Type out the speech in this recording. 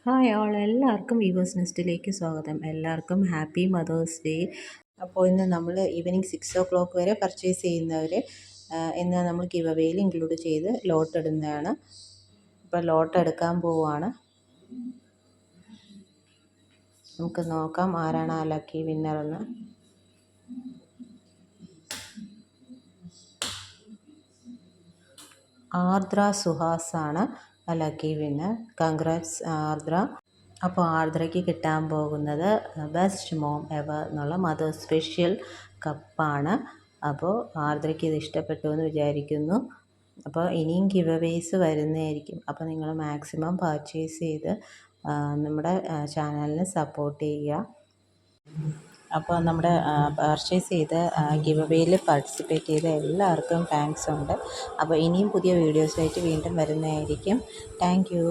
Hi all, എല്ലാവർക്കും weavers നെസ്റ്റിലേക്ക് സ്വാഗതം. എല്ലാവർക്കും ഹാപ്പി മദേഴ്സ് ഡേ. അപ്പോൾ ഇന്ന് നമ്മൾ ഈവനിങ് 6 o'clock വരെ പർച്ചേസ് ചെയ്യുന്നവർ ഇന്ന് നമ്മൾ ഗിവ് അവേയിൽ ഇൻക്ലൂഡ് ചെയ്ത് ലോട്ട് ഇടുന്നതാണ്. അപ്പോൾ ലോട്ട് എടുക്കാൻ പോവുകയാണ്. നമുക്ക് നോക്കാം ആരാണ് ആ ലക്കി വിന്നറെന്ന്. ആർദ്ര സുഹാസാണ് ലക്കി വിന്നർ. കൺഗ്രാറ്റ്സ് ആർദ്ര. അപ്പോൾ ആർദ്രയ്ക്ക് കിട്ടാൻ പോകുന്നത് ബെസ്റ്റ് മോം എവർ എന്നുള്ള മദേഴ്സ് സ്പെഷ്യൽ കപ്പാണ്. അപ്പോൾ ആർദ്രയ്ക്ക് ഇത് ഇഷ്ടപ്പെട്ടു എന്ന് വിചാരിക്കുന്നു. അപ്പോൾ ഇനിയും ഗിവ് അവേയ്സ് വരുന്നതായിരിക്കും. അപ്പോൾ നിങ്ങൾ മാക്സിമം പർച്ചേസ് ചെയ്ത് നമ്മുടെ ചാനലിനെ സപ്പോർട്ട് ചെയ്യുക. അപ്പോൾ നമ്മുടെ പർച്ചേസ് ചെയ്ത് ഗിവ് അവേയിൽ പാർട്ടിസിപ്പേറ്റ് ചെയ്ത എല്ലാവർക്കും താങ്ക്സ് ഉണ്ട്. അപ്പോൾ ഇനിയും പുതിയ വീഡിയോസായിട്ട് വീണ്ടും വരുന്നതായിരിക്കും. Thank you.